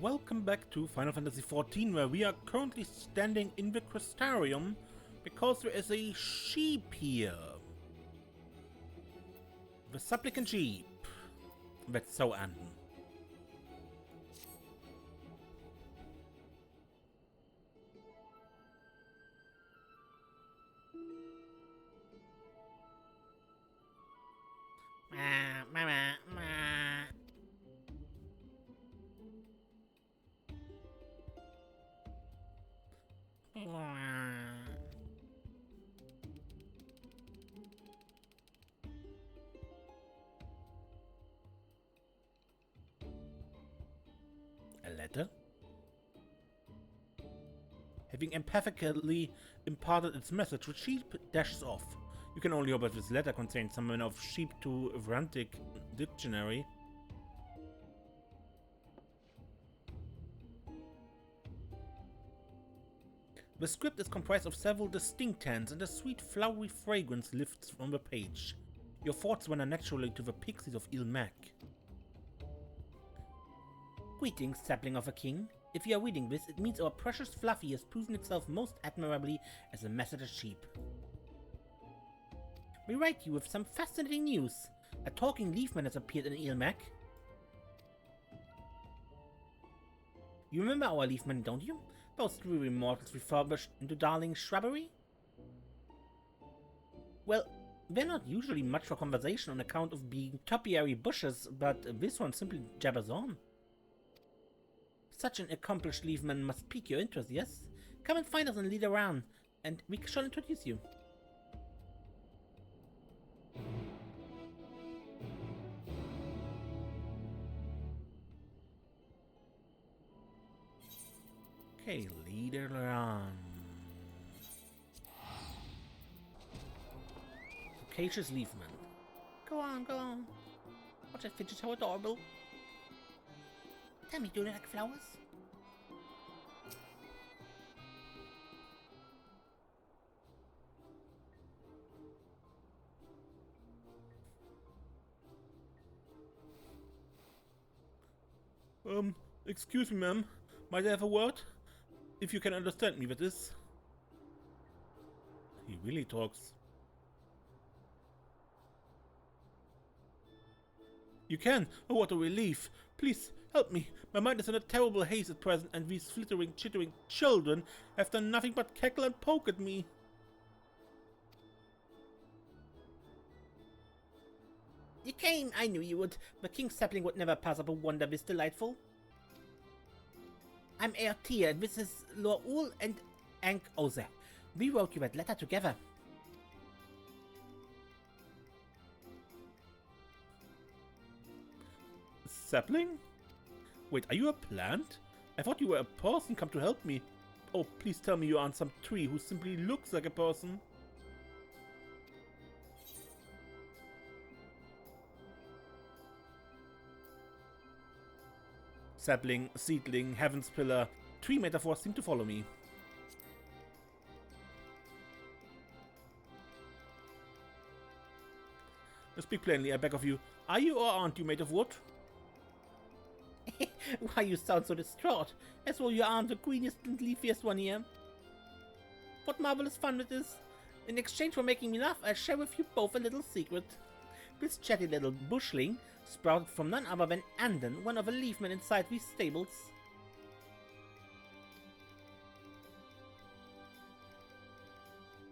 Welcome back to Final Fantasy XIV, where we are currently standing in the Crystarium because there is a sheep here. The supplicant sheep. That's so Anden. A letter? Having empathically imparted its message, the sheep dashes off. You can only hope that this letter contains some kind of sheep to Vrantic dictionary. The script is comprised of several distinct hands, and a sweet flowery fragrance lifts from the page. Your thoughts wander naturally to the pixies of Ilmac. Greetings, sapling of a king. If you are reading this, it means our precious Fluffy has proven itself most admirably as a messenger sheep. We write you with some fascinating news. A talking leafman has appeared in Ilmac. You remember our leafman, don't you? Those dreary mortals refurbished into darling shrubbery? Well, they're not usually much for conversation on account of being topiary bushes, but this one simply jabbers on. Such an accomplished leafman must pique your interest, yes? Come and find us and lead around, and we shall introduce you. Okay, lead her on. Loquacious leafman. Go on, go on. Watch that fidget, how adorable. Tell me, do you like flowers? Excuse me, ma'am. Might I have a word? If you can understand me, that is. He really talks. You can? Oh, what a relief. Please, help me. My mind is in a terrible haze at present, and these flittering, chittering children have done nothing but cackle and poke at me. You came! I knew you would. The King's sapling would never pass up a wonder this delightful. I'm Eotia, and this is Feo Ul and Ankh Oze. We wrote you that letter together. Sapling? Wait, are you a plant? I thought you were a person come to help me. Oh, please tell me you aren't some tree who simply looks like a person. Sapling, seedling, heaven's pillar, tree metaphors seem to follow me. Speak plainly, I beg of you. Are you or aren't you made of wood? Why, you sound so distraught, as though you aren't the greenest and leafiest one here. What marvelous fun it is! In exchange for making me laugh, I'll share with you both a little secret. This chatty little bushling sprouted from none other than Anden, one of the leafmen inside these stables.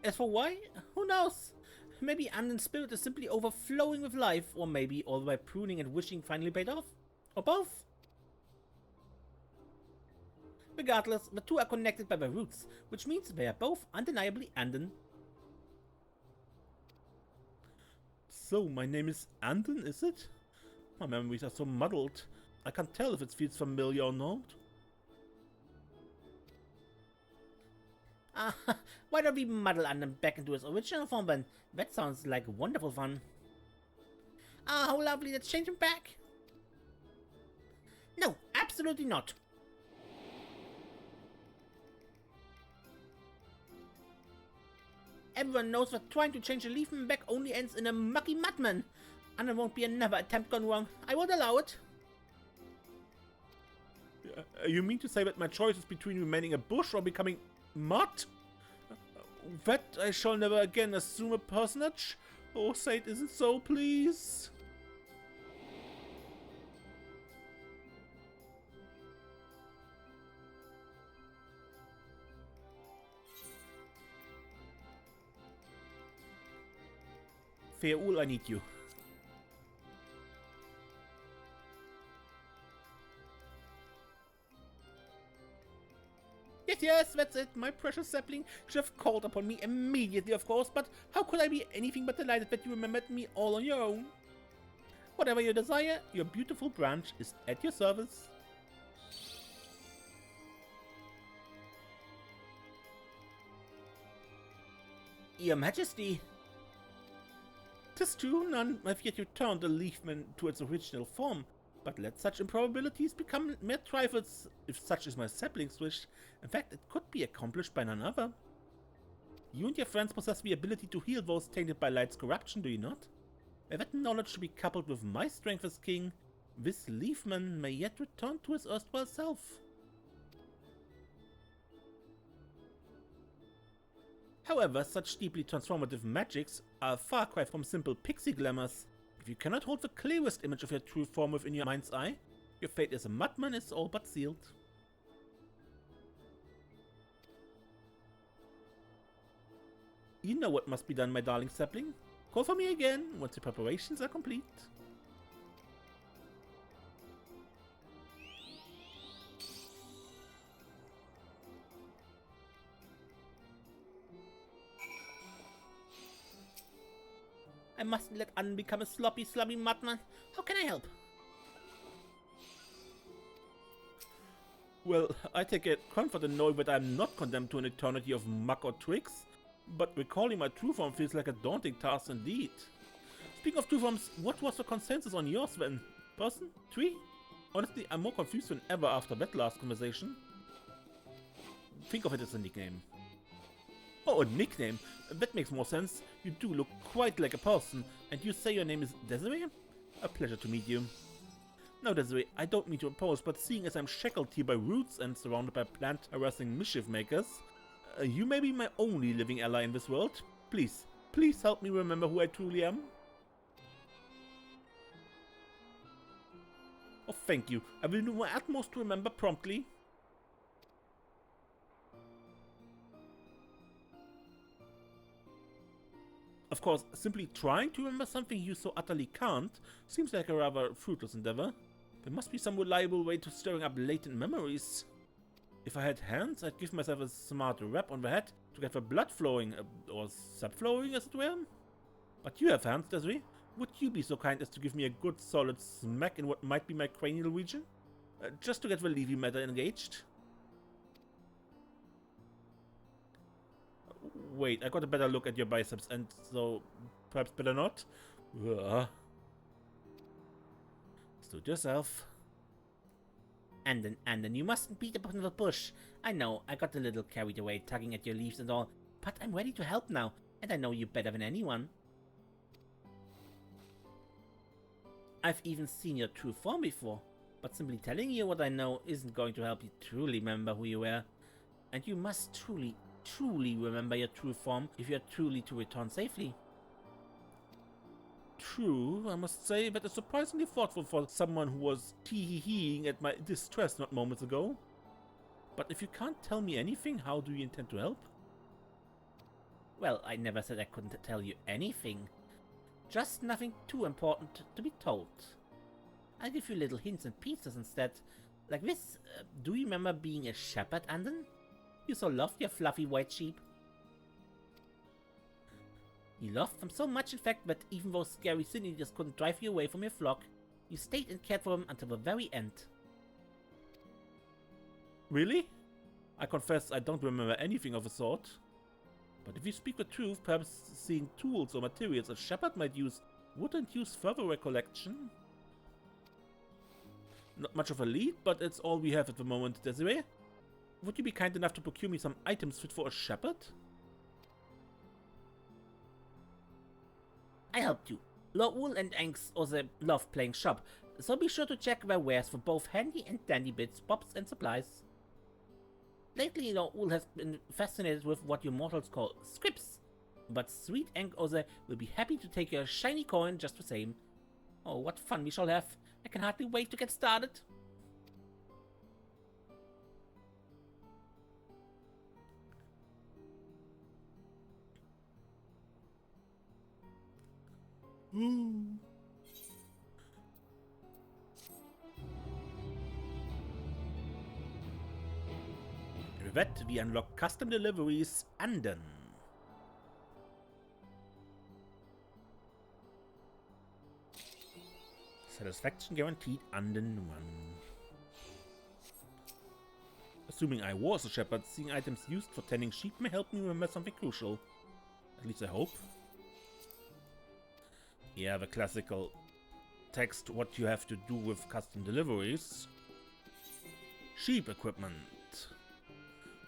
As for why, who knows? Maybe Anden's spirit is simply overflowing with life, or maybe all my pruning and wishing finally paid off. Or both. Regardless, the two are connected by their roots, which means they are both undeniably Anden. So, my name is Anden, is it? My memories are so muddled. I can't tell if it feels familiar or not. Why don't we muddle Anden back into his original form then? That sounds like wonderful fun. How lovely, let's change him back. No, absolutely not. Everyone knows that trying to change a leafman back only ends in a mucky mudman. And there won't be another attempt gone wrong. I won't allow it. You mean to say that my choice is between remaining a bush or becoming mud? That I shall never again assume a personage? Oh, say it isn't so, please. Feo Ul, I need you. Yes, that's it. My precious sapling should have called upon me immediately, of course, but how could I be anything but delighted that you remembered me all on your own? Whatever your desire, your beautiful branch is at your service. Your Majesty. 'Tis true, none have yet returned the leafman to its original form, but let such improbabilities become mere trifles, if such is my sapling's wish. In fact, it could be accomplished by none other. You and your friends possess the ability to heal those tainted by light's corruption, do you not? If that knowledge should be coupled with my strength as king, this leafman may yet return to his erstwhile self. However, such deeply transformative magics are a far cry from simple pixie glamours. If you cannot hold the clearest image of your true form within your mind's eye, your fate as a mudman is all but sealed. You know what must be done, my darling sapling. Call for me again once the preparations are complete. I mustn't let Anden become a sloppy, slummy mudman. How can I help? Well, I take a comfort in knowing that I am not condemned to an eternity of muck or tricks, but recalling my true form feels like a daunting task indeed. Speaking of true forms, what was the consensus on yours then? Person? Tree? Honestly, I'm more confused than ever after that last conversation. Think of it as a nickname. Oh, a nickname? That makes more sense. You do look quite like a person, and you say your name is Desiree? A pleasure to meet you. Now, Desiree, I don't mean to oppose, but seeing as I'm shackled here by roots and surrounded by plant-harassing mischief makers, you may be my only living ally in this world. Please, please help me remember who I truly am. Oh, thank you. I will do my utmost to remember promptly. Of course, simply trying to remember something you so utterly can't seems like a rather fruitless endeavor. There must be some reliable way to stirring up latent memories. If I had hands, I'd give myself a smart rap on the head to get the blood flowing, or sap flowing as it were. But you have hands, Desiree. Would you be so kind as to give me a good solid smack in what might be my cranial region? Just to get the leafy matter engaged. Wait, I got a better look at your biceps, and so perhaps better not? Suit yourself. Anden, you mustn't beat upon the bush. I know, I got a little carried away tugging at your leaves and all, but I'm ready to help now, and I know you better than anyone. I've even seen your true form before, but simply telling you what I know isn't going to help you truly remember who you were. And you must truly remember your true form if you're truly to return safely. True, I must say that is surprisingly thoughtful for someone who was tee-hee-heeing at my distress not moments ago. But if you can't tell me anything, how do you intend to help? Well, I never said I couldn't tell you anything. Just nothing too important to be told. I'll give you little hints and pieces instead. Like this, do you remember being a shepherd, Anden? You so loved your fluffy white sheep. You loved them so much, in fact, that even those scary sin eaters couldn't drive you away from your flock. You stayed and cared for them until the very end. Really? I confess I don't remember anything of the sort. But if you speak the truth, perhaps seeing tools or materials a shepherd might use wouldn't use further recollection. Not much of a lead, but it's all we have at the moment, Desiree. Would you be kind enough to procure me some items fit for a shepherd? I helped you. Feo Ul and Anks also love playing shop, So be sure to check their wares for both handy and dandy bits, bobs, and supplies. Lately, Ul has been fascinated with what you mortals call scripts, but sweet Ose will be happy to take your shiny coin just the same. Oh, what fun we shall have! I can hardly wait to get started. With that, we unlock custom deliveries Anden. Satisfaction guaranteed Anden 1. Assuming I was a shepherd, seeing items used for tending sheep may help me remember something crucial. At least I hope. Yeah, the classical text, what you have to do with custom deliveries. Sheep equipment.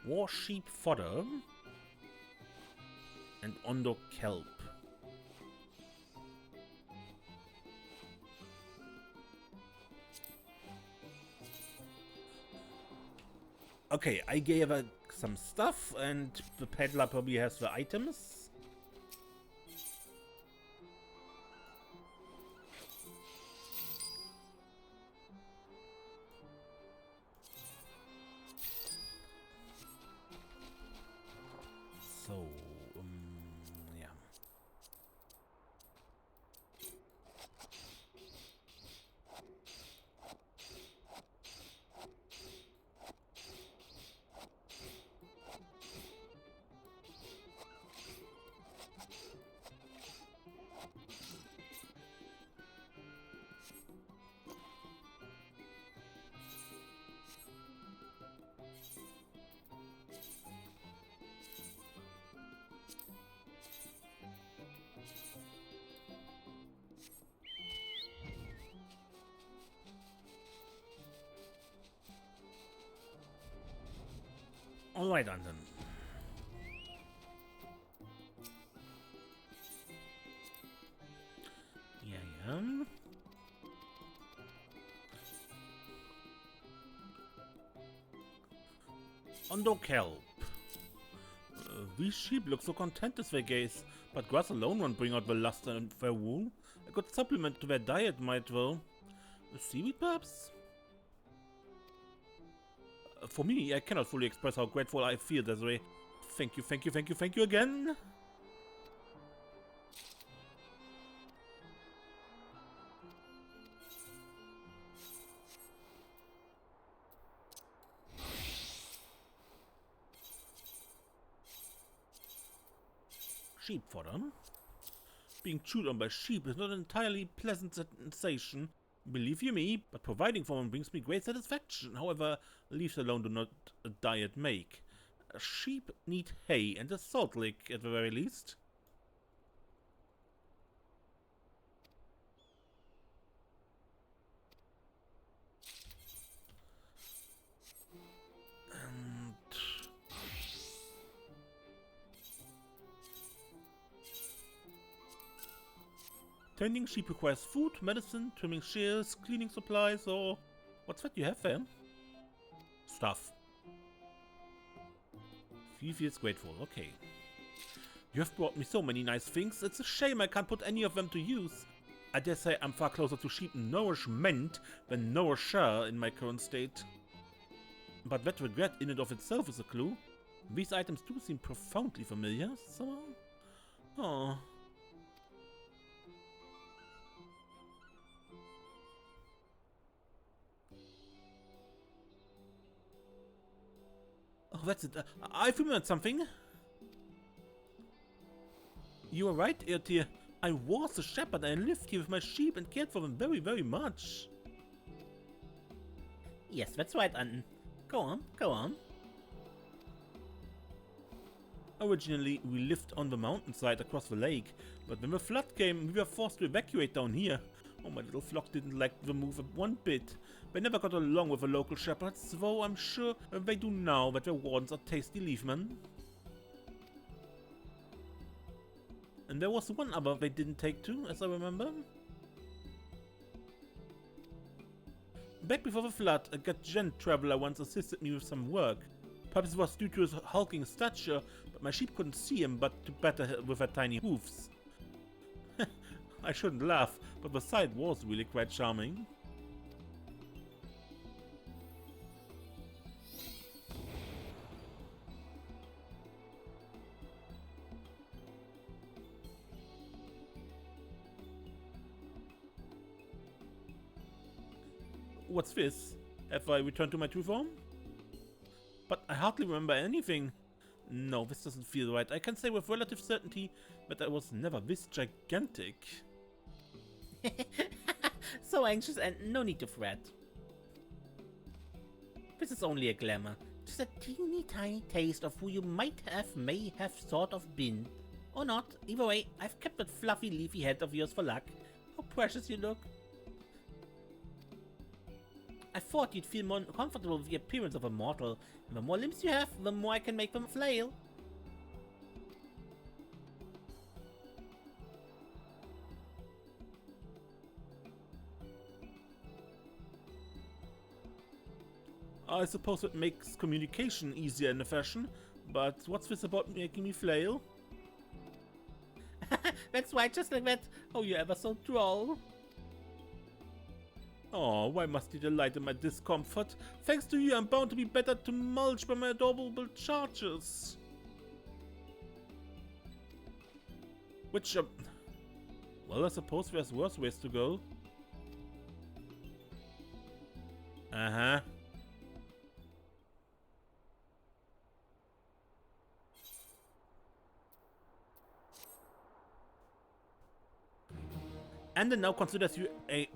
War sheep fodder. And Ondo kelp. Okay, I gave her some stuff, and the peddler probably has the items. So, yeah. Alright, Anden. Yeah. Ondo kelp. These sheep look so content as they gaze, but grass alone won't bring out the luster in their wool. A good supplement to their diet might, though. Seaweed, perhaps? For me, I cannot fully express how grateful I feel this way. Thank you, thank you, thank you, thank you again. Sheep fodder. Being chewed on by sheep is not an entirely pleasant sensation, believe you me, but providing for them brings me great satisfaction. However, leaves alone do not a diet make. Sheep need hay and a salt lick at the very least. Tending sheep requires food, medicine, trimming shears, cleaning supplies, or... What's that you have there? Stuff. He feels grateful, okay. You have brought me so many nice things, it's a shame I can't put any of them to use. I dare say I'm far closer to sheep nourishment than nourisher in my current state. But that regret in and of itself is a clue. These items do seem profoundly familiar, so... Oh... Oh, that's it. I've remembered something. You are right, Ertir. I was a shepherd and I lived here with my sheep and cared for them very, very much. Yes, that's right, Anden. Go on, go on. Originally, we lived on the mountainside across the lake, but when the flood came, we were forced to evacuate down here. Oh, my little flock didn't like the move one bit. They never got along with the local shepherds, though I'm sure they do now that their wardens are tasty leafmen. And there was one other they didn't take to, as I remember. Back before the flood, a Gatgen traveler once assisted me with some work. Perhaps it was due to his hulking stature, but my sheep couldn't see him but to better with her tiny hoofs. I shouldn't laugh, but the sight was really quite charming. What's this? Have I returned to my true form? But I hardly remember anything. No, this doesn't feel right. I can say with relative certainty that I was never this gigantic. So anxious and no need to fret. This is only a glamour. Just a teeny tiny taste of who you may have sort of been. Or not. Either way, I've kept that fluffy leafy head of yours for luck. How precious you look. I thought you'd feel more comfortable with the appearance of a mortal. And the more limbs you have, the more I can make them flail. I suppose it makes communication easier in a fashion, but what's this about making me flail? That's right, just like that. Oh, you're ever so droll. Oh, why must you delight in my discomfort? Thanks to you, I'm bound to be better to mulch by my adorable charges. Which, well, I suppose there's worse ways to go. Uh-huh. Anden now considers you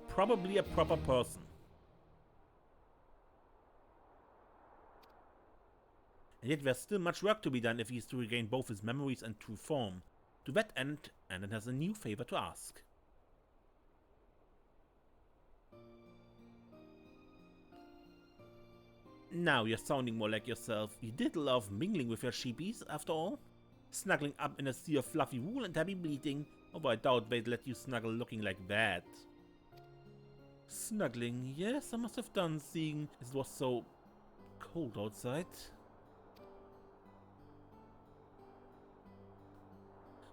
probably a proper person. And yet there's still much work to be done if he is to regain both his memories and true form. To that end, Anden has a new favor to ask. Now you're sounding more like yourself. You did love mingling with your sheepies, after all. Snuggling up in a sea of fluffy wool and happy bleating. Although I doubt they'd let you snuggle looking like that. Snuggling, yes, I must have done, seeing it was so cold outside.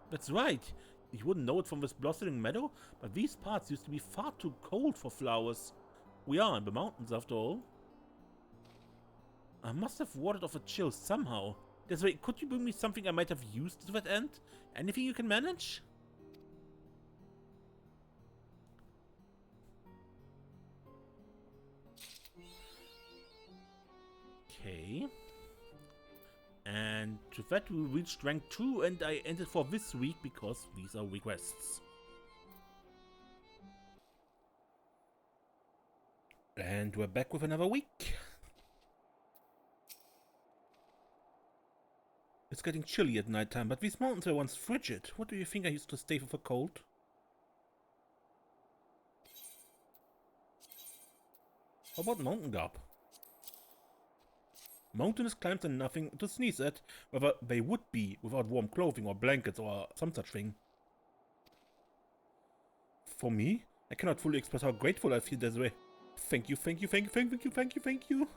That's right. You wouldn't know it from this blossoming meadow, but these parts used to be far too cold for flowers. We are in the mountains, after all. I must have warded off a chill somehow. Desiree, could you bring me something I might have used to that end? Anything you can manage? Okay. And to that we reached rank 2 and I ended for this week because these are requests. And we're back with another week. It's getting chilly at night time, but these mountains were once frigid. What do you think I used to stay for cold? How about mountain garb? Mountainous climbs are nothing to sneeze at, whether they would be without warm clothing or blankets or some such thing. For me, I cannot fully express how grateful I feel this way. Thank you, thank you, thank you, thank you, thank you, thank you.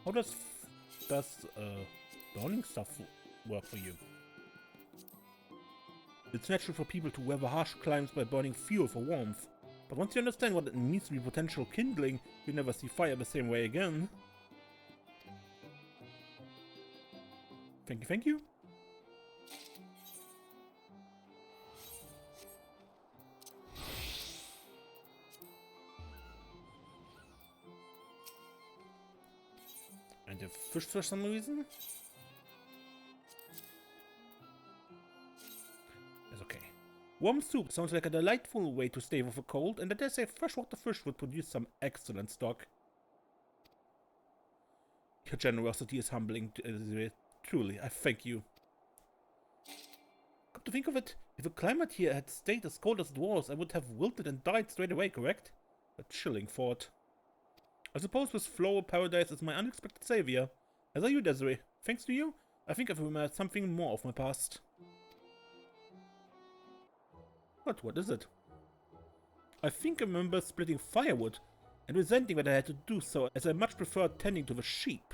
How does burning stuff work for you? It's natural for people to weather harsh climes by burning fuel for warmth, but once you understand what it means to be potential kindling, you never see fire the same way again. Thank you, thank you. And a fish for some reason? It's okay. Warm soup sounds like a delightful way to stave off a cold, and I dare say freshwater fish would produce some excellent stock. Your generosity is humbling, truly, I thank you. Come to think of it, if the climate here had stayed as cold as it was, I would have wilted and died straight away, correct? A chilling thought. I suppose this floral paradise is my unexpected savior. As are you, Desiree. Thanks to you, I think I've remembered something more of my past. What is it? I think I remember splitting firewood and resenting that I had to do so, as I much preferred tending to the sheep.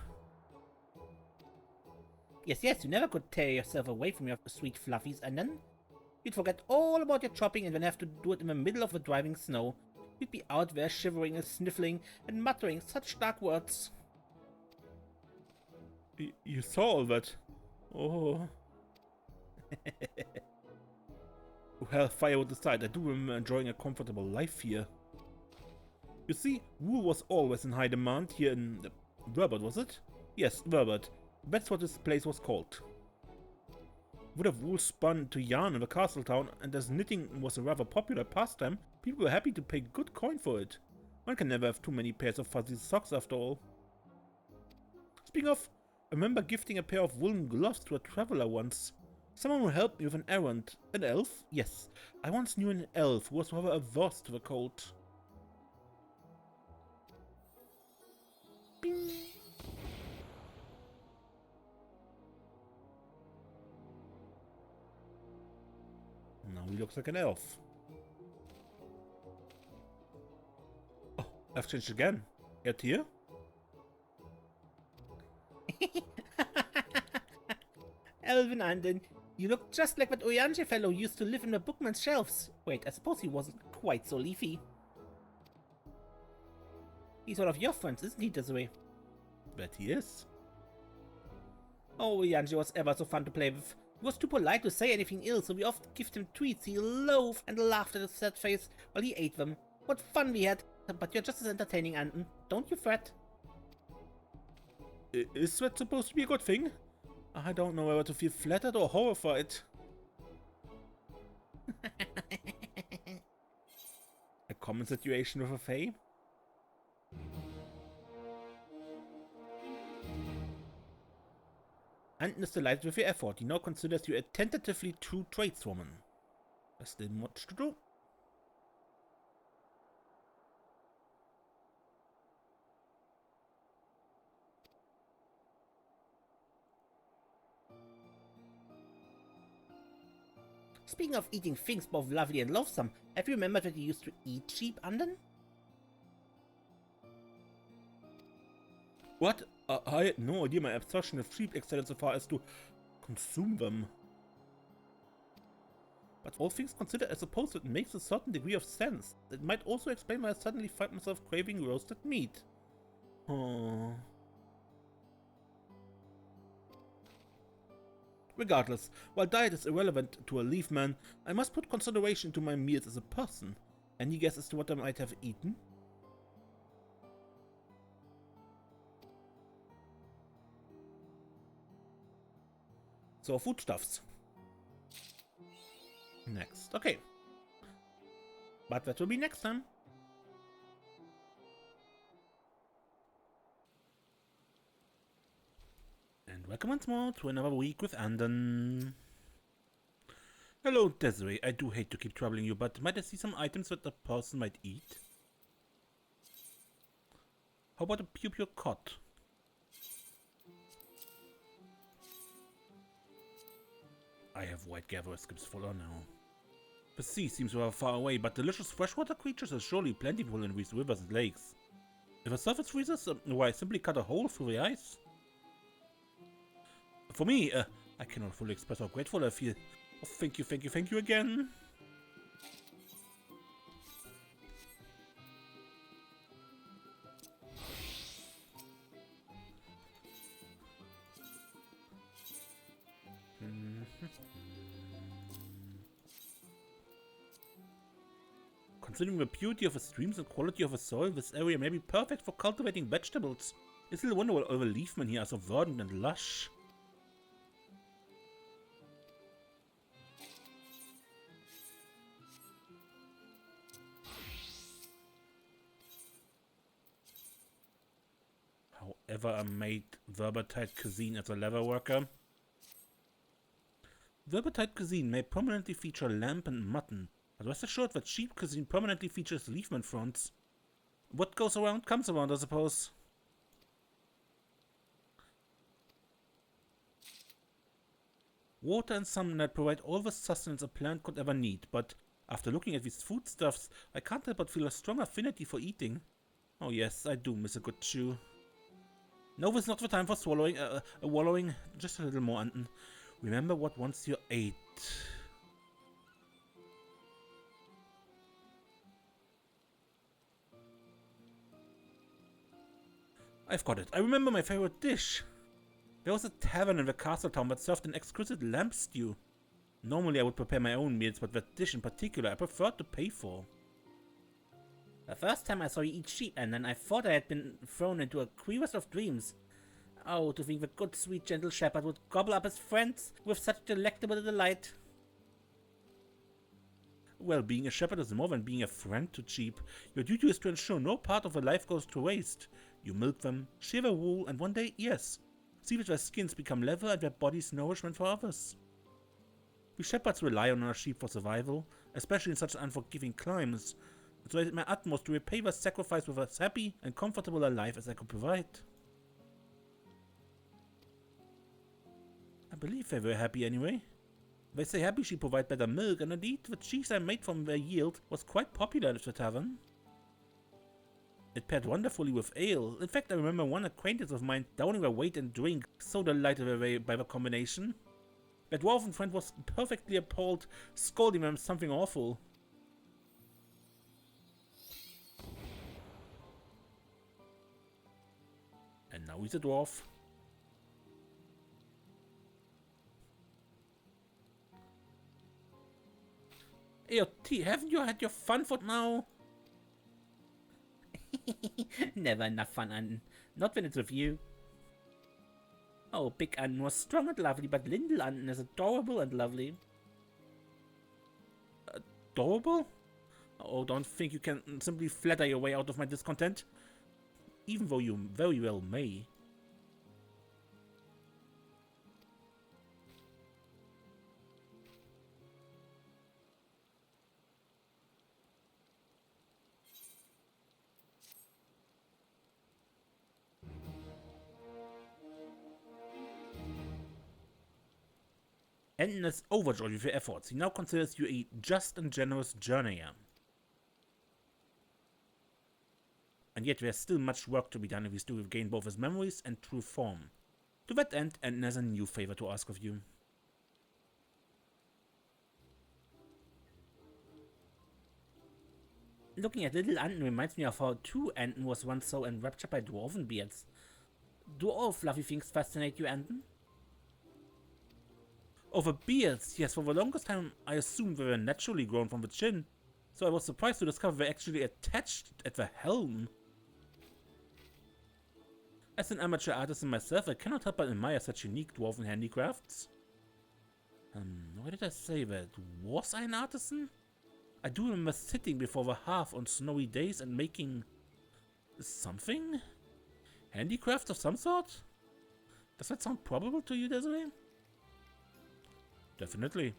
Yes, you never could tear yourself away from your sweet fluffies, Anden. You'd forget all about your chopping and then have to do it in the middle of the driving snow. You'd be out there shivering and sniffling and muttering such dark words. You saw all that? Oh. Well, firewood aside, I do remember enjoying a comfortable life here. You see, wool was always in high demand here in Verbert, was it? Yes, Verbert. That's what this place was called. Would have wool spun to yarn in the castle town, and as knitting was a rather popular pastime, people were happy to pay good coin for it. One can never have too many pairs of fuzzy socks after all. Speaking of, I remember gifting a pair of woolen gloves to a traveler once. Someone who helped me with an errand. An elf? Yes, I once knew an elf who was rather averse to the cold. Bing. Now he looks like an elf. Oh, I've changed again. Yet here? Elven Anden, you look just like that Oyange fellow who used to live in the bookman's shelves. Wait, I suppose he wasn't quite so leafy. He's one of your friends, isn't he, Desiree? Bet he is. Oh, Oyange was ever so fun to play with. He was too polite to say anything ill, so we often gave him treats he loathed and laughed at his sad face while he ate them. What fun we had! But you're just as entertaining, Anden. Don't you fret. Is that supposed to be a good thing? I don't know whether to feel flattered or horrified. A common situation with a fae? Anden is delighted with your effort. He now considers you a tentatively true tradeswoman. There's still much to do. Speaking of eating things both lovely and loathsome, have you remembered that you used to eat sheep, Anden? What? I had no idea my obsession with sheep extended so far as to consume them. But all things considered, I suppose it makes a certain degree of sense. It might also explain why I suddenly find myself craving roasted meat. Oh. Regardless, while diet is irrelevant to a leaf man, I must put consideration into my meals as a person. Any guess as to what I might have eaten? So, foodstuffs. Next. Okay. But that will be next time. And welcome once more to another week with Anden. Hello, Desiree. I do hate to keep troubling you, but might I see some items that a person might eat? How about a pure cod? I have white gatherer skips fuller now. The sea seems rather far away, but delicious freshwater creatures are surely plentiful in these rivers and lakes. If a surface freezes, why simply cut a hole through the ice? For me, I cannot fully express how grateful I feel. Oh, thank you again. Considering the beauty of the streams and quality of the soil, this area may be perfect for cultivating vegetables. It's little wonder why all the leafmen here are so verdant and lush. However, I made Verbertite cuisine as a leather worker. Verbertite cuisine may prominently feature lamb and mutton, but rest assured that sheep cuisine prominently features leafman fronts. What goes around comes around, I suppose. Water and sunlight provide all the sustenance a plant could ever need, but after looking at these foodstuffs, I can't help but feel a strong affinity for eating. Oh yes, I do miss a good chew. No, this is not the time for wallowing. Just a little more, Anden. Remember what once you ate. I've got it. I remember my favorite dish. There was a tavern in the castle town that served an exquisite lamb stew. Normally I would prepare my own meals, but that dish in particular I preferred to pay for. The first time I saw you eat sheep, Anden, I thought I had been thrown into a crevice of dreams. Oh, to think the good, sweet, gentle shepherd would gobble up his friends with such delectable delight. Well, being a shepherd is more than being a friend to sheep. Your duty is to ensure no part of their life goes to waste. You milk them, shear their wool, and one day, yes, see that their skins become leather and their bodies nourishment for others. We shepherds rely on our sheep for survival, especially in such unforgiving climes, so I did my utmost to repay their sacrifice with as happy and comfortable a life as I could provide. I believe they were happy anyway. They say happy sheep provide better milk, and indeed the cheese I made from their yield was quite popular at the tavern. It paired wonderfully with ale. In fact, I remember one acquaintance of mine downing their weight in drink, so delighted by the combination. Their dwarven friend was perfectly appalled, scolding them something awful. And now he's a dwarf. AOT, haven't you had your fun for now? Never enough fun, Anden. Not when it's with you. Oh, Big Anden was strong and lovely, but Little Anden is adorable and lovely. Adorable? Oh, don't think you can simply flatter your way out of my discontent. Even though you very well may. Anden is overjoyed with your efforts. He now considers you a just and generous journeyer. And yet there's still much work to be done if he's to regain both his memories and true form. To that end, Anden has a new favor to ask of you. Looking at Little Anden reminds me of how too Anden was once so enraptured by dwarven beards. Do all fluffy things fascinate you, Anden? Over beards, yes, for the longest time I assumed they were naturally grown from the chin, so I was surprised to discover they actually attached at the helm. As an amateur artisan myself, I cannot help but admire such unique dwarven handicrafts. Why did I say that? Was I an artisan? I do remember sitting before the hearth on snowy days and making... something? Handicraft of some sort? Does that sound probable to you, Desiree? Definitely.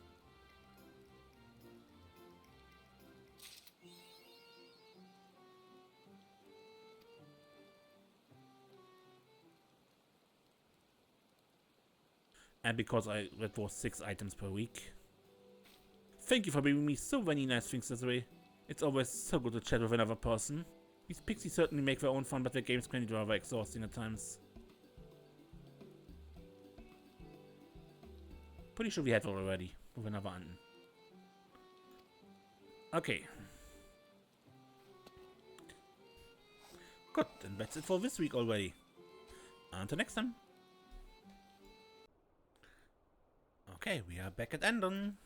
And because that was 6 items per week. Thank you for bringing me so many nice things, Desiree. It's always so good to chat with another person. These pixies certainly make their own fun, but their games can be rather exhausting at times. Pretty sure we had one already with another Anden. Okay. Good, then that's it for this week already. Until next time. Okay, we are back at Anden.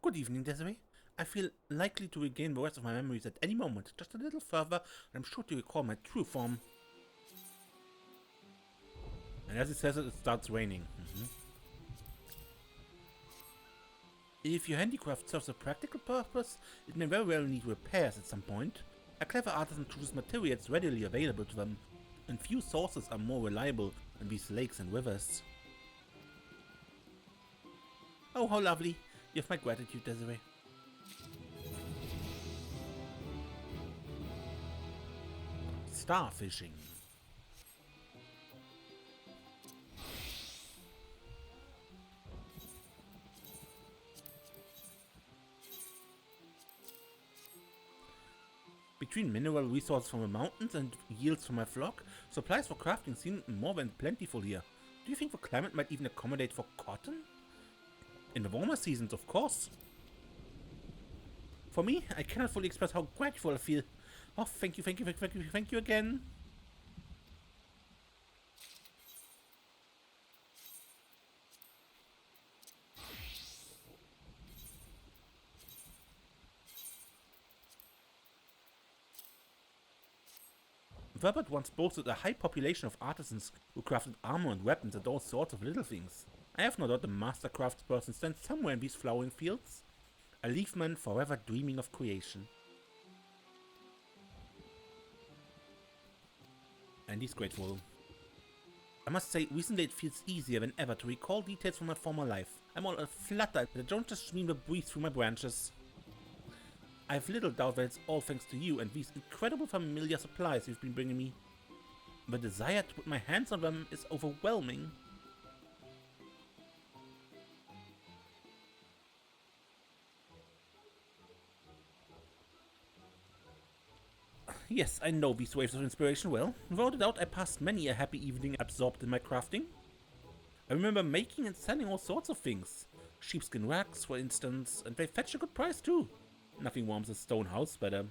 Good evening, Desiree. I feel likely to regain the rest of my memories at any moment, just a little further, and I'm sure to recall my true form. And as it says it starts raining. If your handicraft serves a practical purpose, it may very well need repairs at some point. A clever artisan chooses materials readily available to them, and few sources are more reliable than these lakes and rivers. Oh, how lovely. You have my gratitude, Desiree. starfishing. Between mineral resources from the mountains and yields from my flock, supplies for crafting seem more than plentiful here. Do you think the climate might even accommodate for cotton? In the warmer seasons, of course. For me, I cannot fully express how grateful I feel. Oh, thank you again. Verbert once boasted a high population of artisans who crafted armor and weapons and all sorts of little things. I have no doubt the master craftsperson stands somewhere in these flowering fields, a leafman forever dreaming of creation. And he's grateful. I must say, recently it feels easier than ever to recall details from my former life. I'm all aflutter that I don't just stream the breeze through my branches. I have little doubt that it's all thanks to you and these incredible familiar supplies you've been bringing me. The desire to put my hands on them is overwhelming. Yes, I know these waves of inspiration well. Without a doubt, I passed many a happy evening absorbed in my crafting. I remember making and selling all sorts of things. Sheepskin rags, for instance, and they fetch a good price too. Nothing warms a stone house better.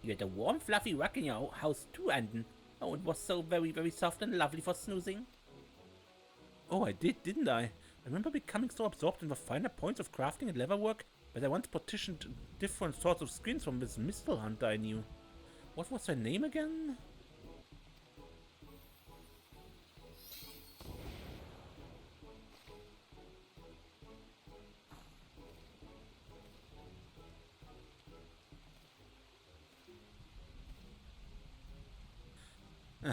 You had a warm, fluffy rug in your house too, Anden. Oh, it was so very, very soft and lovely for snoozing. Oh, I did, didn't I? I remember becoming so absorbed in the finer points of crafting and leatherwork that I once partitioned different sorts of skins from this mistle hunter I knew. What was her name again?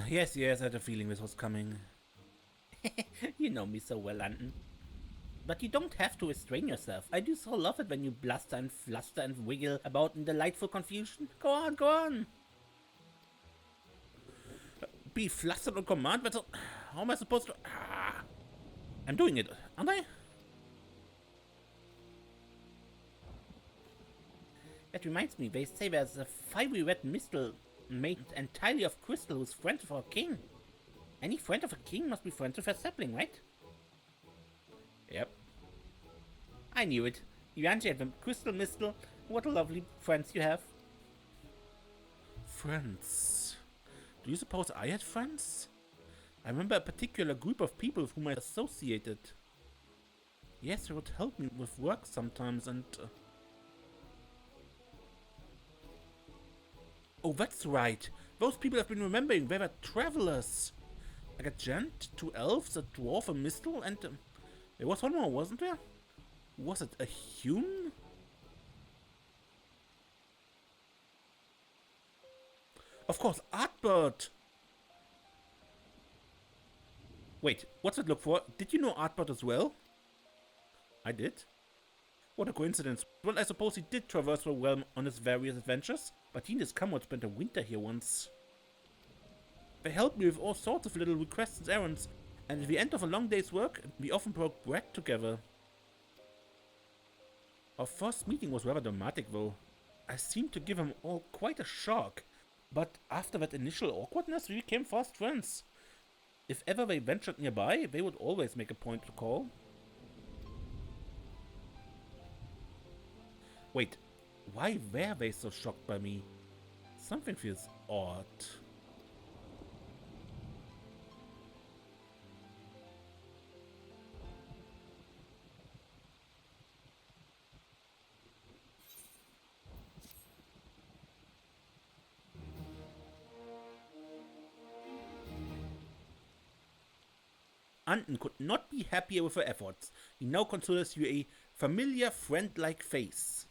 Yes, I had a feeling this was coming. You know me so well, Anden. But you don't have to restrain yourself. I do so love it when you bluster and fluster and wiggle about in delightful confusion. Go on, go on. Be flustered on command? But how am I supposed to... I'm doing it, aren't I? That reminds me, they say there's a fiery red mistle made entirely of crystal who's friends of our king. Any friend of a king must be friends with a sapling, right? Yep. I knew it. You and the crystal mistle. What a lovely friends you have. Friends. Do you suppose I had friends? I remember a particular group of people with whom I associated. Yes, they would help me with work sometimes and... Oh, that's right. Those people I've been remembering, they were travelers. Like a gent, 2 elves, a dwarf, a mistle, and... there was one more, wasn't there? Was it a human? Of course, Artbird! Wait, what's that look for? Did you know Artbird as well? I did. What a coincidence. Well, I suppose he did traverse the realm on his various adventures, but he and his comrade spent a winter here once. They helped me with all sorts of little requests and errands, and at the end of a long day's work, we often broke bread together. Our first meeting was rather dramatic though. I seemed to give them all quite a shock, but after that initial awkwardness, we became fast friends. If ever they ventured nearby, they would always make a point to call. Wait, why were they so shocked by me? Something feels odd. Anden could not be happier with her efforts. He now considers you a familiar, friend-like face.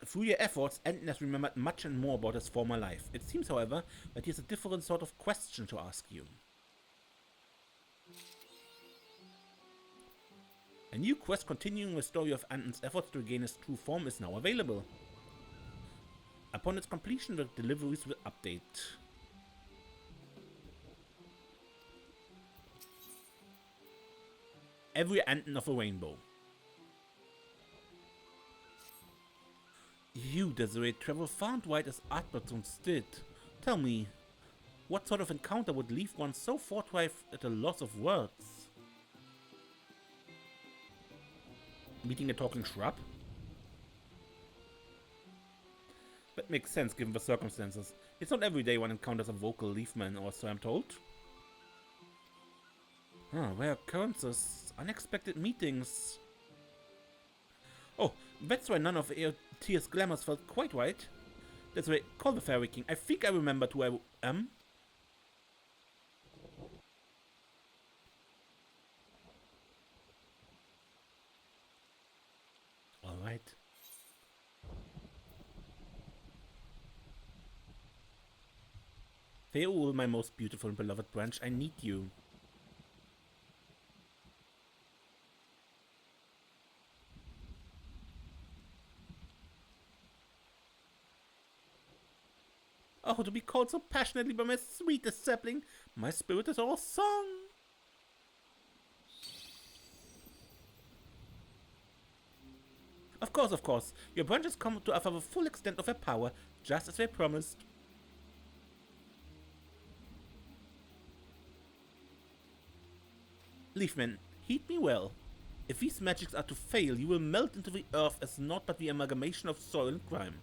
Through your efforts, Anden has remembered much and more about his former life. It seems, however, that he has a different sort of question to ask you. A new quest continuing the story of Anden's efforts to regain his true form is now available. Upon its completion, the deliveries will update. Every Anden of a rainbow. You, Desiree, travel far and wide as Artbertsons did. Tell me, what sort of encounter would leave one so forthright at a loss of words? Meeting a talking shrub? That makes sense given the circumstances. It's not every day one encounters a vocal leafman, or so I'm told. Rare occurrences, unexpected meetings. Oh, that's why none of Eotir's glamours felt quite right. That's why, call the Fairy King. I think I remembered who I am. Alright. Feo Ul, my most beautiful and beloved branch, I need you. Oh, to be called so passionately by my sweetest sapling, my spirit is all song. Of course, your branches come to offer the full extent of their power, just as they promised. Leafman, heed me well. If these magics are to fail, you will melt into the earth as naught but the amalgamation of soil and grime.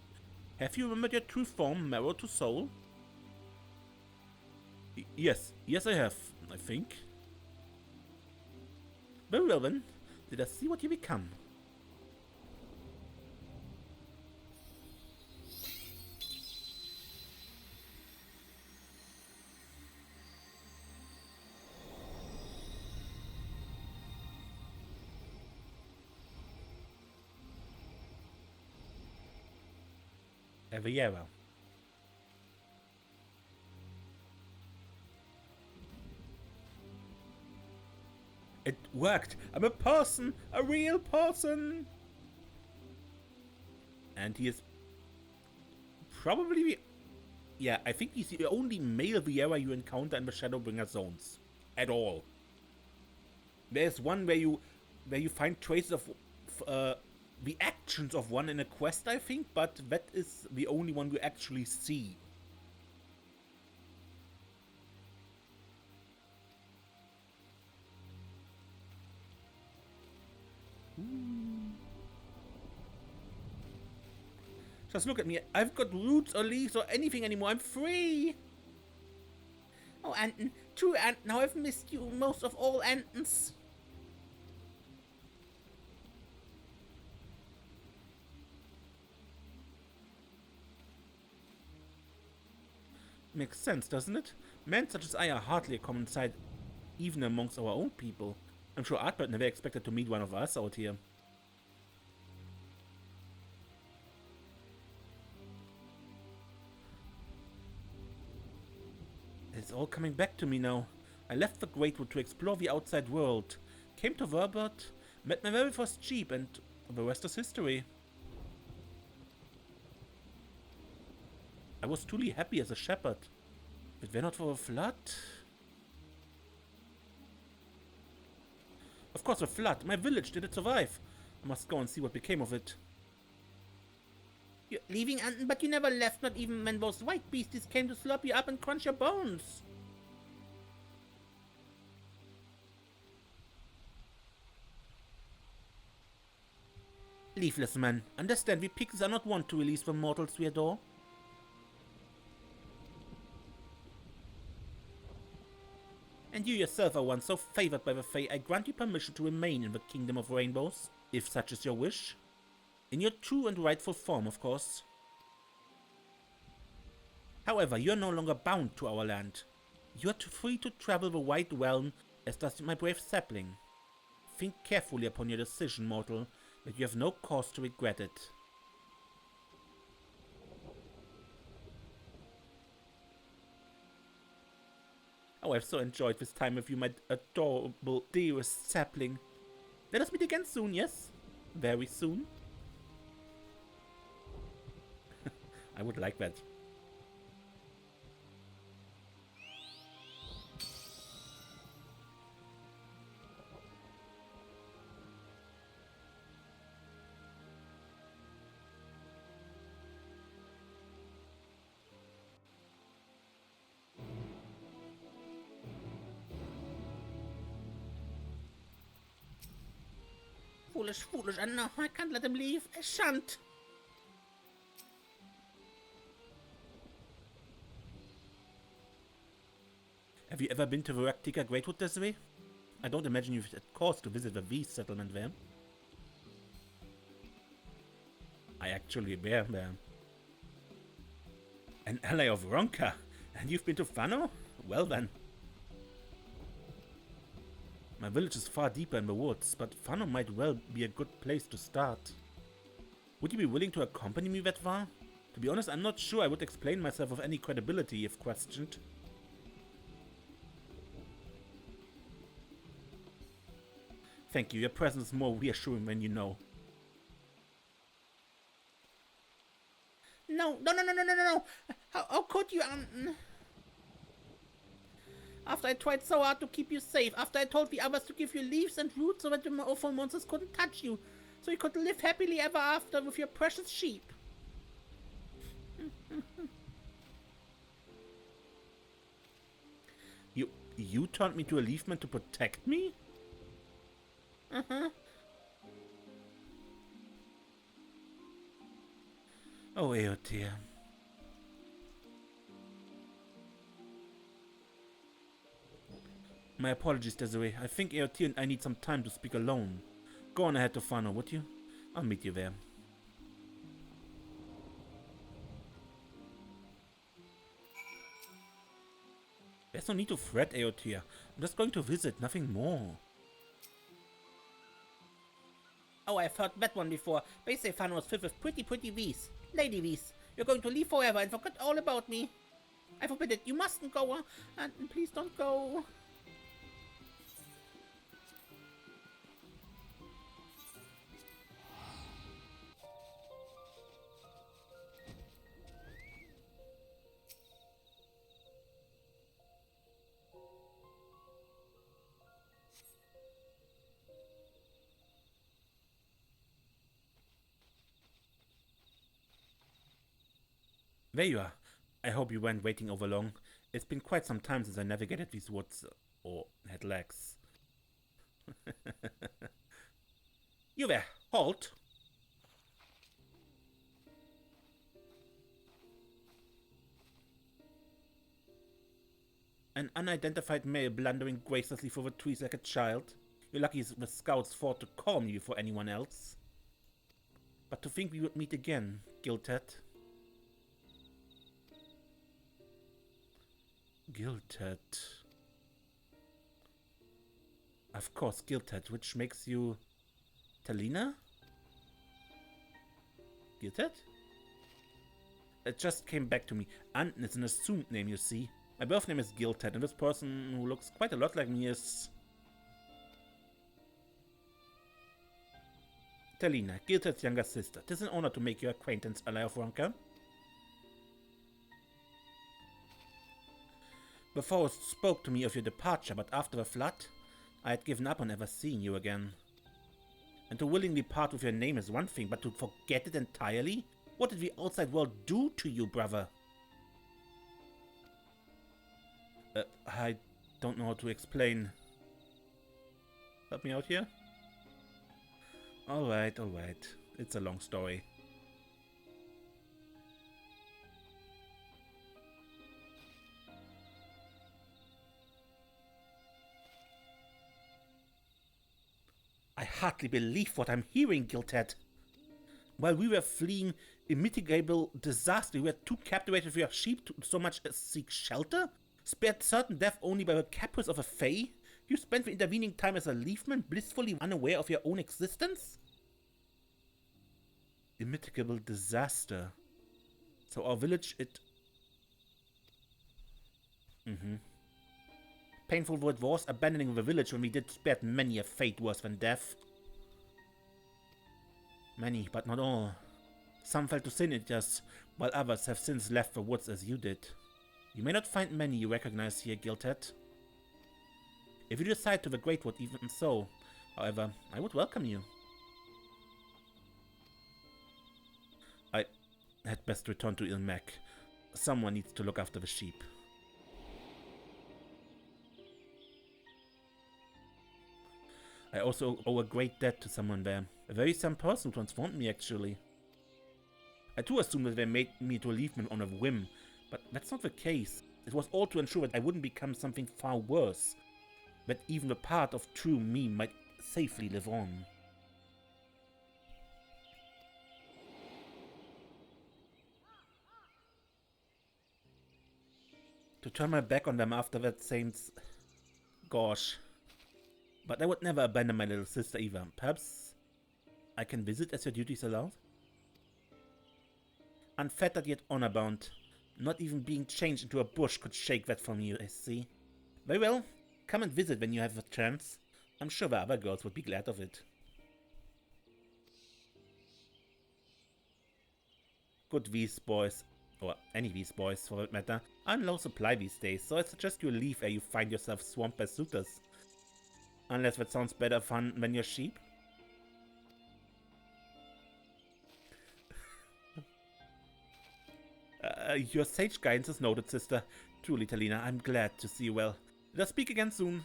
Have you remembered your true form, marrow to soul? Yes I have, I think. Very well then, let us see what you become. Eviera. It worked! I'm a person! A real person! And he is probably the... Yeah, I think he's the only male Viera you encounter in the Shadowbringer zones. At all. There's one where you find traces of the actions of one in a quest, I think, but that is the only one we actually see. Just look at me. I've got roots or leaves or anything anymore. I'm free. Oh, Anden. True, Anden. How I've missed you most of all Andens. Makes sense, doesn't it? Men such as I are hardly a common sight, even amongst our own people. I'm sure Artbert never expected to meet one of us out here. It's all coming back to me now. I left the Greatwood to explore the outside world, came to Verbert, met my very first sheep, and the rest is history. I was truly happy as a shepherd. If it were not for a flood... Of course, a flood. My village, did it survive? I must go and see what became of it. You're leaving, Anden, but you never left, not even when those white beasties came to slurp you up and crunch your bones. Leafless man, understand we pixies are not wont to release the mortals we adore. And you yourself are one so favored by the Fae, I grant you permission to remain in the Kingdom of Rainbows, if such is your wish. In your true and rightful form, of course. However, you are no longer bound to our land. You are free to travel the wide realm, as does my brave sapling. Think carefully upon your decision, mortal, that you have no cause to regret it. Oh, I've so enjoyed this time with you, my adorable, dearest sapling. Let us meet again soon, yes? Very soon. I would like that. Foolish, foolish, and no, I can't let him leave. I shan't. Have you ever been to Varaktika Greatwood this way? I don't imagine you've had cause to visit the V settlement there. I actually bear there. An ally of Ronka, and you've been to Fano? Well then. My village is far deeper in the woods, but Fano might well be a good place to start. Would you be willing to accompany me that far? To be honest, I'm not sure I would explain myself with any credibility if questioned. Thank you, your presence is more reassuring when you know. No. How could you, After I tried so hard to keep you safe, after I told the others to give you leaves and roots so that the awful monsters couldn't touch you, so you could live happily ever after with your precious sheep. You turned me to a leafman to protect me? Uh-huh. Oh, Eotia. My apologies, Desiree. I think Eotia and I need some time to speak alone. Go on ahead to Fano, would you? I'll meet you there. There's no need to fret, Eotia. I'm just going to visit, nothing more. Oh, I've heard that one before. They say Fano was filled with pretty V's. Lady V's. You're going to leave forever and forget all about me. I forbid it. You mustn't go. And please don't go. There you are. I hope you weren't waiting over long. It's been quite some time since I navigated these woods, or had legs. You there, halt! An unidentified male blundering gracefully through the trees like a child. You're lucky the scouts thought to call me before anyone else. But to think we would meet again, Gilted. Gilted. Of course, Gilted, which makes you... Talina? Gilted? It just came back to me. Anden is an assumed name, you see. My birth name is Gilted, and this person who looks quite a lot like me is... Talina, Gilted's younger sister. Tis an honor to make your acquaintance, ally of Ronka. The forest spoke to me of your departure, but after the flood, I had given up on ever seeing you again. And to willingly part with your name is one thing, but to forget it entirely? What did the outside world do to you, brother? I don't know how to explain. Help me out here? Alright. It's a long story. I hardly believe what I'm hearing, Gilted. While we were fleeing immitigable disaster, we were too captivated with your sheep to so much as seek shelter? Spared certain death only by the caprice of a fae? You spent the intervening time as a leafman, blissfully unaware of your own existence? Immitigable disaster. So our village, it... Painful though it was, abandoning the village when we did spared many a fate worse than death. Many, but not all. Some fell to sin eaters, while others have since left the woods as you did. You may not find many you recognize here, Guildhead. If you decide to the Great Wood even so, however, I would welcome you. I had best return to Ilmek. Someone needs to look after the sheep. I also owe a great debt to someone there. A very same person who transformed me, actually. I too assumed that they made me to leave me on a whim, but that's not the case. It was all to ensure that I wouldn't become something far worse. That even the part of true me might safely live on. To turn my back on them after that seems... gosh. But I would never abandon my little sister either. Perhaps I can visit as your duties allow? Unfettered yet honor-bound. Not even being changed into a bush could shake that from you, I see. Very well. Come and visit when you have a chance. I'm sure the other girls would be glad of it. Good V's boys, or any V's boys for that matter, are in low supply these days, so I suggest you leave ere you find yourself swamped by suitors. Unless that sounds better fun than your sheep. Your sage guidance is noted, sister. Truly, Talina, I'm glad to see you well. Let us speak again soon.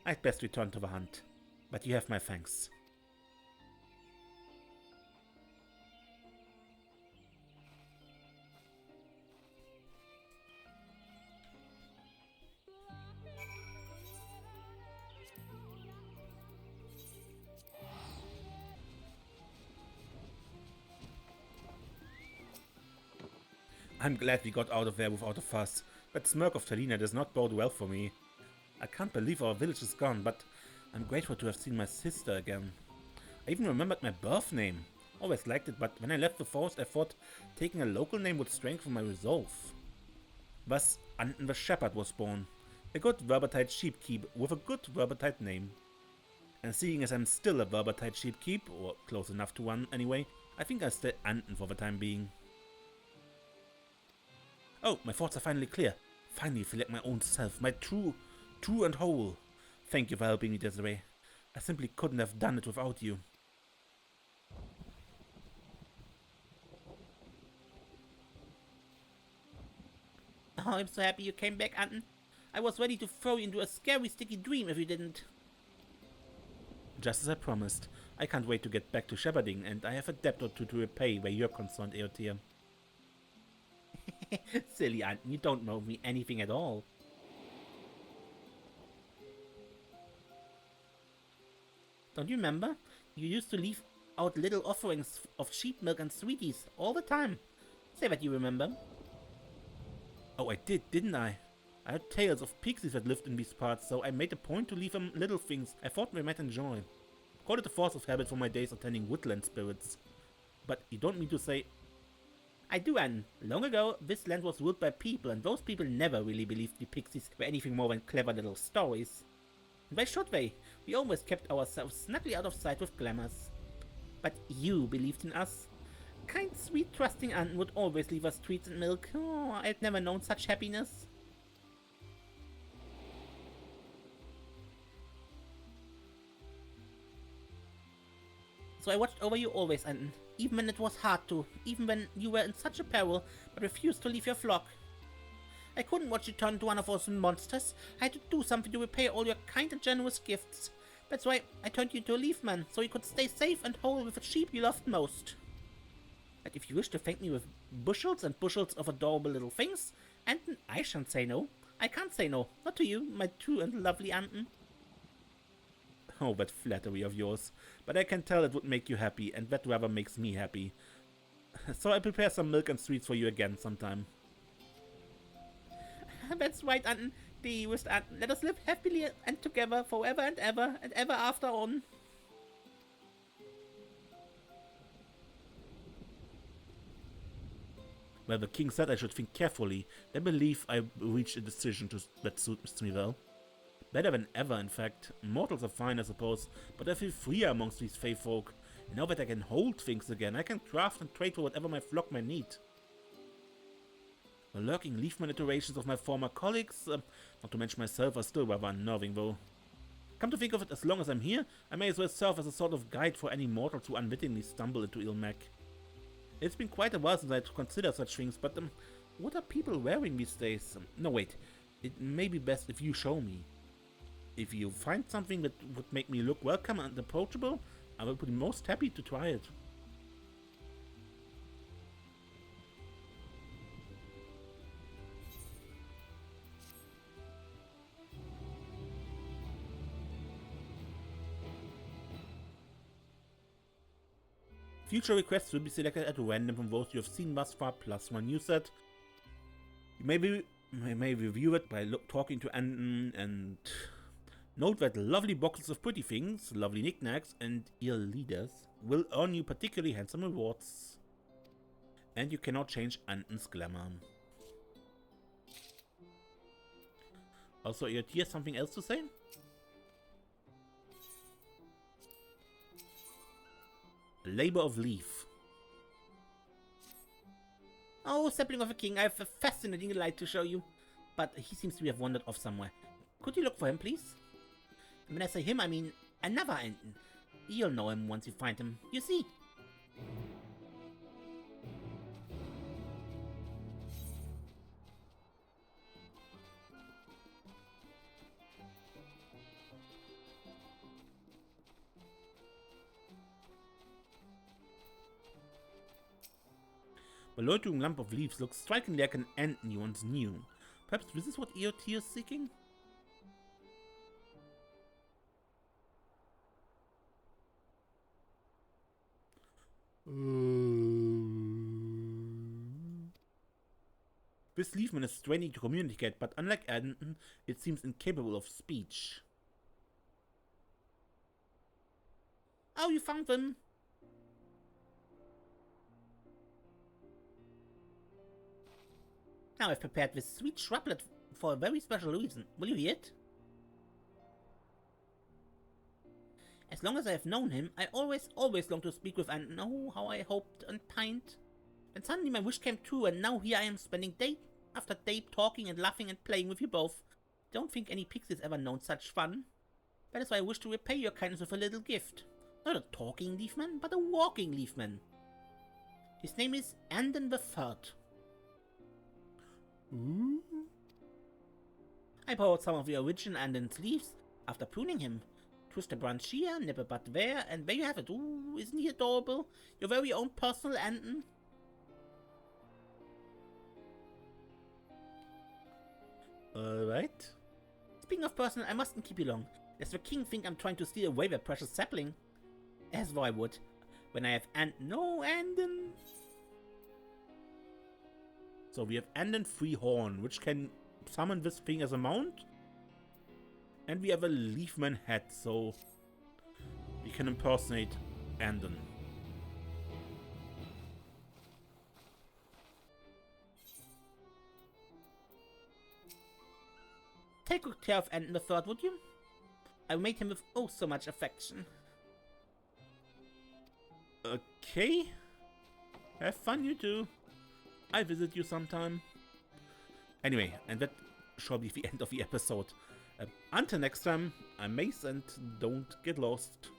I'd best return to the hunt, but you have my thanks. I'm glad we got out of there without a fuss. That smirk of Talina does not bode well for me. I can't believe our village is gone, but I'm grateful to have seen my sister again. I even remembered my birth name. Always liked it, but when I left the forest I thought taking a local name would strengthen my resolve. Thus, Anden the Shepherd was born. A good Verbertide sheepkeep with a good Verbertide name. And seeing as I'm still a Verbertide sheepkeep, or close enough to one anyway, I think I'll stay Anden for the time being. Oh, my thoughts are finally clear. Finally feel like my own self, my true and whole. Thank you for helping me, Desiree. I simply couldn't have done it without you. Oh, I'm so happy you came back, Anden. I was ready to throw you into a scary, sticky dream if you didn't. Just as I promised. I can't wait to get back to shepherding, and I have a debt or two to repay where you're concerned, Eotir. Silly Anden, you don't know me anything at all. Don't you remember? You used to leave out little offerings of sheep milk and sweeties all the time. Say that you remember. Oh, I did, didn't I? I had tales of pixies that lived in these parts, so I made a point to leave them little things I thought they might enjoy. Called it a force of habit from my days attending woodland spirits. But you don't mean to say... I do, Anden. Long ago, this land was ruled by people, and those people never really believed the pixies were anything more than clever little stories. Why should they? We always kept ourselves snugly out of sight with glamours. But you believed in us. Kind, sweet, trusting Anden would always leave us treats and milk. Oh, I'd never known such happiness. So I watched over you always, Anden. Even when it was hard to. Even when you were in such a peril, but refused to leave your flock. I couldn't watch you turn into one of those monsters. I had to do something to repay all your kind and generous gifts. That's why I turned you into a leaf man, so you could stay safe and whole with the sheep you loved most. But if you wish to thank me with bushels and bushels of adorable little things, Anden, I shan't say no. I can't say no. Not to you, my true and lovely Anden. Oh, that flattery of yours. But I can tell it would make you happy, and that rather makes me happy. So I'll prepare some milk and sweets for you again sometime. That's right, Anden. Dearest Anden, let us live happily and together forever and ever after on. Well, the king said I should think carefully. I believe I reached a decision that suits me well. Better than ever, in fact. Mortals are fine, I suppose, but I feel freer amongst these fey folk. And now that I can hold things again, I can craft and trade for whatever my flock may need. The lurking leafman iterations of my former colleagues, not to mention myself, are still rather unnerving, though. Come to think of it, as long as I'm here, I may as well serve as a sort of guide for any mortals who unwittingly stumble into Ilmac. It's been quite a while since I had considered such things, but what are people wearing these days? No, wait. It may be best if you show me. If you find something that would make me look welcome and approachable, I will be most happy to try it. Future requests will be selected at random from those you have seen thus far, plus one new set. You may review it by talking to Anden, and note that lovely boxes of pretty things, lovely knickknacks, and ill leaders will earn you particularly handsome rewards. And you cannot change Anden's glamour. Also, EOT has something else to say? Labor of Leaf. Oh, sapling of a king, I have a fascinating light to show you. But he seems to have wandered off somewhere. Could you look for him, please? And when I say him, I mean another Anden. You'll know him once you find him, you see. The loitering lump of leaves looks strikingly like an Anden you once knew. Perhaps this is what EOT is seeking? This leafman is straining to communicate, but unlike Anden, it seems incapable of speech. Oh, you found them. Now I've prepared this sweet shrublet for a very special reason. Will you hear it? As long as I have known him, I always longed to speak with Anden. Oh, how I hoped and pined. And suddenly my wish came true, and now here I am spending day after day talking and laughing and playing with you both. Don't think any pixies ever known such fun. That is why I wish to repay your kindness with a little gift. Not a talking leafman, but a walking leafman. His name is Anden the Third. I borrowed some of the original Anden's leaves after pruning him. Twist a branch here, nip a bud there, and there you have it. Ooh, isn't he adorable? Your very own personal Anden. Alright. Speaking of personal, I mustn't keep you long. Does the king think I'm trying to steal away their precious sapling? As though I would. When I have Anden. So we have Anden Freehorn, which can summon this thing as a mount. And we have a Leafman hat, so we can impersonate Anden. Take good care of Anden the Third, would you? I made him with oh so much affection. Okay. Have fun, you two. I visit you sometime. Anyway, and that shall be the end of the episode. Until next time, I'm Mace, and don't get lost.